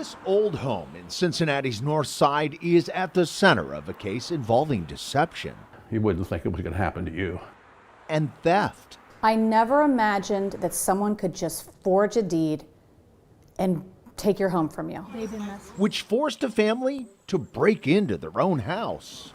This old home in Cincinnati's North Side is at the center of a case involving deception You wouldn't think it was going to happen to you. and theft. I never imagined that someone could just forge a deed and take your home from you. Which forced a family to break into their own house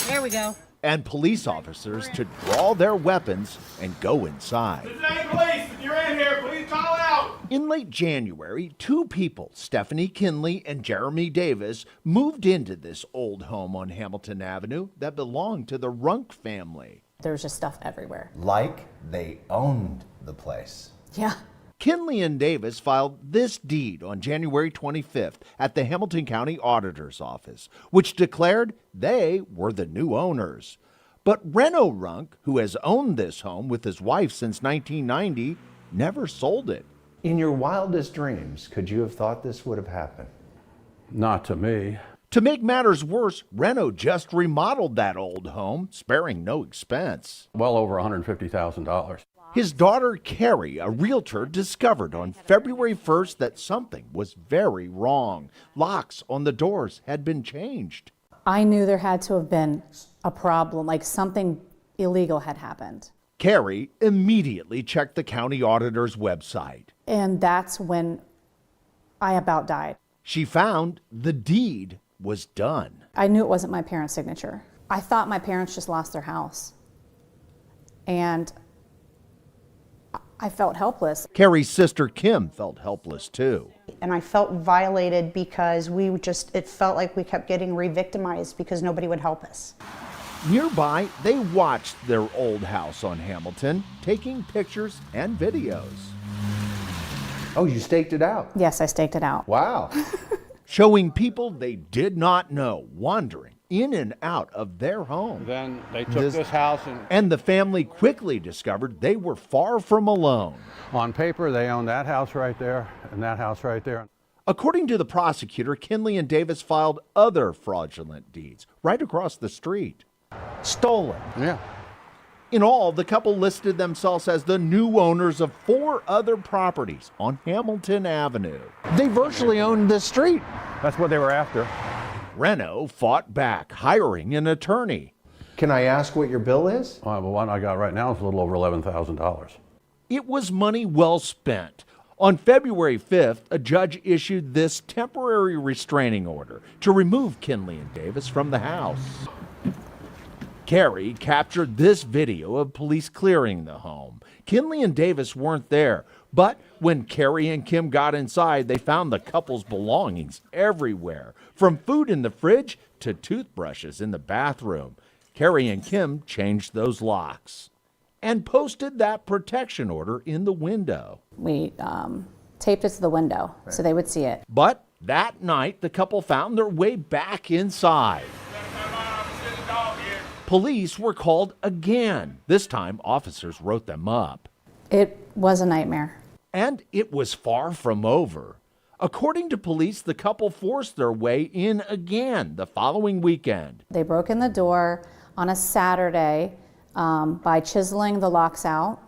There we go. and police officers to draw their weapons and go inside. Cincinnati Police, if you're in here, please call out. In late January, two people, Stephanie Kinley and Jeremy Davis, moved into this old home on Hamilton Avenue that belonged to the Runk family. There was just stuff everywhere. Like they owned the place. Yeah. Kinley and Davis filed this deed on January 25th at the Hamilton County Auditor's Office, which declared they were the new owners. But Reno Runk, who has owned this home with his wife since 1990, never sold it. In your wildest dreams, could you have thought this would have happened? Not to me. To make matters worse, Reno just remodeled that old home, sparing no expense. Well over $150,000. His daughter, Carrie, a realtor, discovered on February 1st that something was very wrong. Locks on the doors had been changed. I knew there had to have been a problem, like something illegal had happened. Carrie immediately checked the county auditor's website. And that's when I about died. She found the deed was done. I knew it wasn't my parents' signature. I thought my parents just lost their house. And I felt helpless. Carrie's sister, Kim, felt helpless too. And I felt violated because it felt like we kept getting re-victimized because nobody would help us. Nearby, they watched their old house on Hamilton, taking pictures and videos. Oh, you staked it out. Yes, I staked it out. Wow. Showing people they did not know wandering in and out of their home. Then they took this house And the family quickly discovered they were far from alone. on paper, they own that house right there and that house right there. According to the prosecutor, Kinley and Davis filed other fraudulent deeds right across the street. Stolen. Yeah. In all, the couple listed themselves as the new owners of 4 other properties on Hamilton Avenue. They virtually owned the street. That's what they were after. Reno fought back, hiring an attorney. Can I ask what your bill is? The one I got right now is a little over $11,000. It was money well spent. On February 5th, a judge issued this temporary restraining order to remove Kinley and Davis from the house. Carrie captured this video of police clearing the home. Kinley and Davis weren't there, but when Carrie and Kim got inside, they found the couple's belongings everywhere, from food in the fridge to toothbrushes in the bathroom. Carrie and Kim changed those locks and posted that protection order in the window. We taped it to the window so they would see it. But that night, the couple found their way back inside. Police were called again. This time, officers wrote them up. It was a nightmare. And it was far from over. According to police, the couple forced their way in again the following weekend. They broke in the door on a Saturday by chiseling the locks out.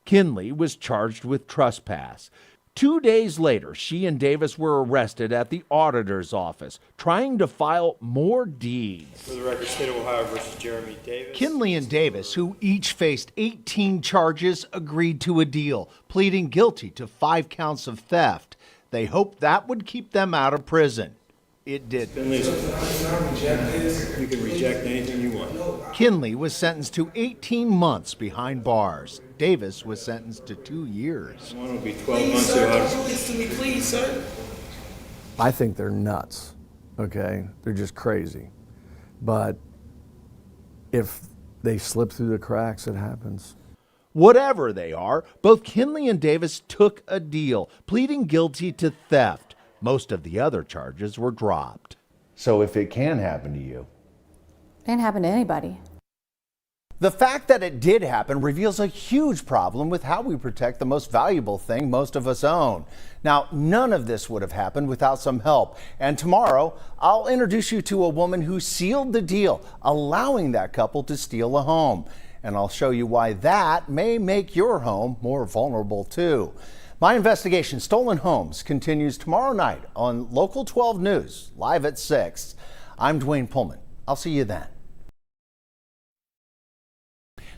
Kinley was charged with trespass. 2 days later, she and Davis were arrested at the auditor's office, trying to file more deeds. For the record, State of Ohio versus Jeremy Davis. Kinley and Davis, who each faced 18 charges, agreed to a deal, pleading guilty to 5 counts of theft. They hoped that would keep them out of prison. It didn't. Finley, you can reject anything you want. Kinley was sentenced to 18 months behind bars. Davis was sentenced to 2 years. One will be 12 months. I think they're nuts, okay? They're just crazy. But if they slip through the cracks, it happens. Whatever they are, both Kinley and Davis took a deal, pleading guilty to theft. Most of the other charges were dropped. So if it can happen to you, It didn't happen to anybody. The fact that it did happen reveals a huge problem with how we protect the most valuable thing most of us own. Now, none of this would have happened without some help. And tomorrow, I'll introduce you to a woman who sealed the deal, allowing that couple to steal a home. And I'll show you why that may make your home more vulnerable too. My investigation, Stolen Homes, continues tomorrow night on Local 12 News, live at 6. I'm Dwayne Pullman. I'll see you then.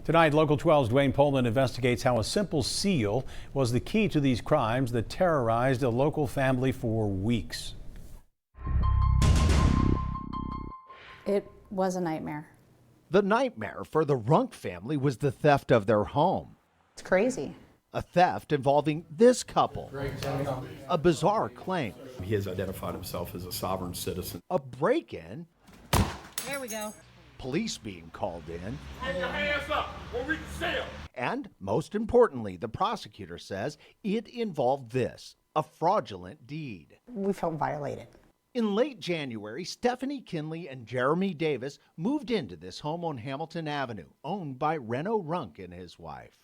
Tonight, Local 12's Dwayne Pullman investigates how a simple seal was the key to these crimes that terrorized a local family for weeks. It was a nightmare. The nightmare for the Runk family was the theft of their home. It's crazy. A theft involving this couple. A bizarre claim. He has identified himself as a sovereign citizen. A break-in. There we go. Police being called in. Get your hands up or we can sell. And most importantly, the prosecutor says it involved this, a fraudulent deed. We felt violated. In late January, Stephanie Kinley and Jeremy Davis moved into this home on Hamilton Avenue, owned by Reno Runk and his wife.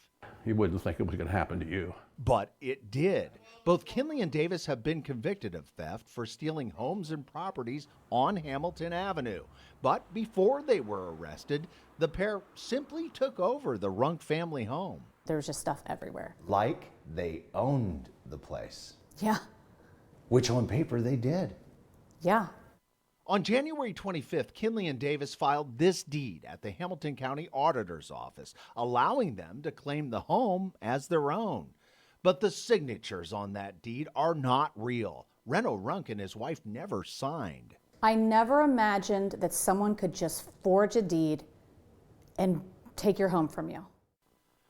You wouldn't think it was going to happen to you. But it did. Both Kinley and Davis have been convicted of theft for stealing homes and properties on Hamilton Avenue. But before they were arrested, the pair simply took over the Runk family home. There was just stuff everywhere. Like they owned the place, Yeah. which on paper they did. Yeah. On January 25th, Kinley and Davis filed this deed at the Hamilton County Auditor's Office, allowing them to claim the home as their own. But the signatures on that deed are not real. Reno Runk and his wife never signed. I never imagined that someone could just forge a deed and take your home from you.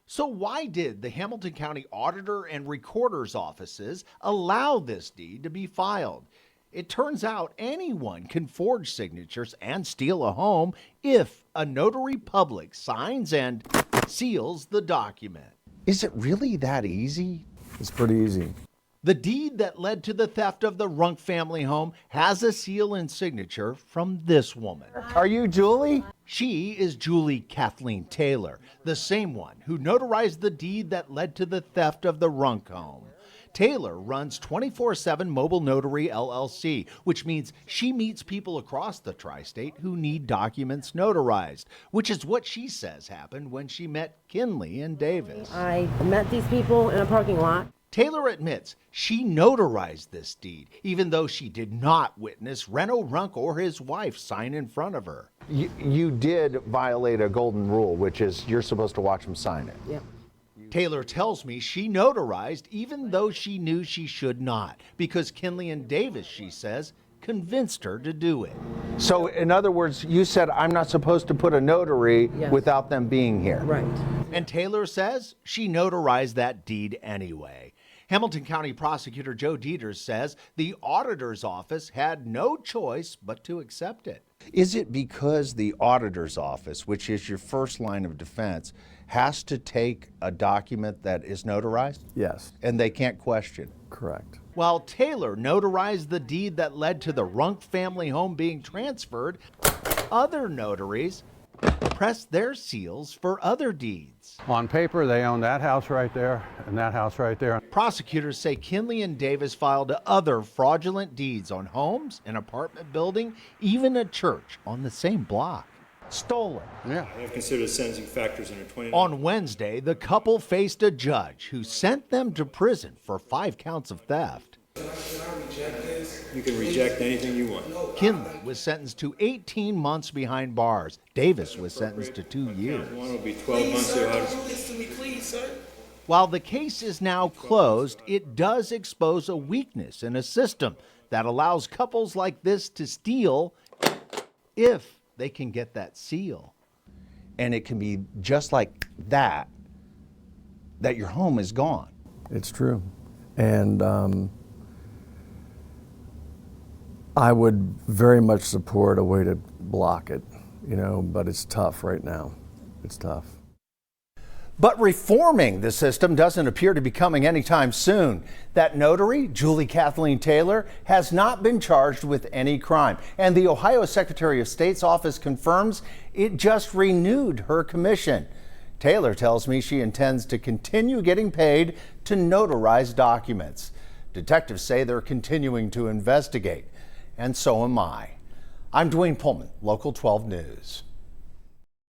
So why did the Hamilton County Auditor and Recorder's offices allow this deed to be filed? It turns out anyone can forge signatures and steal a home if a notary public signs and seals the document. Is it really that easy? It's pretty easy. The deed that led to the theft of the Runk family home has a seal and signature from this woman. Are you Julie? She is Julie Kathleen Taylor, the same one who notarized the deed that led to the theft of the Runk home. Taylor runs 24/7 Mobile Notary LLC, which means she meets people across the tri-state who need documents notarized, which is what she says happened when she met Kinley and Davis. I met these people in a parking lot. Taylor admits she notarized this deed, even though she did not witness Reno Runk or his wife sign in front of her. You did violate a golden rule, which is you're supposed to watch them sign it. Yeah. Taylor tells me she notarized even though she knew she should not, because Kinley and Davis, she says, convinced her to do it. So in other words, you said I'm not supposed to put a notary Yes. without them being here. Right. And Taylor says she notarized that deed anyway. Hamilton County Prosecutor Joe Dieters says the auditor's office had no choice but to accept it. Is it because the auditor's office, which is your first line of defense, has to take a document that is notarized? Yes, And they can't question? correct. While Taylor notarized the deed that led to the Runk family home being transferred, other notaries pressed their seals for other deeds. On paper, they own that house right there and that house right there. Prosecutors say Kinley and Davis filed other fraudulent deeds on homes, an apartment building, even a church on the same block. Stolen. Yeah. I have considered sentencing factors under 29. On Wednesday, the couple faced a judge who sent them to prison for 5 counts of theft. You can reject anything you want. Kinley was sentenced to 18 months behind bars. Davis was sentenced to 2 years. One will be 12 months of While the case is now closed, it does expose a weakness in a system that allows couples like this to steal if they can get that seal. And it can be just like that your home is gone. It's true. And I would very much support a way to block it, but it's tough right now. It's tough. But reforming the system doesn't appear to be coming anytime soon. That notary, Julie Kathleen Taylor, has not been charged with any crime. And the Ohio Secretary of State's office confirms it just renewed her commission. Taylor tells me she intends to continue getting paid to notarize documents. Detectives say they're continuing to investigate. And so am I. I'm Dwayne Pullman, Local 12 News.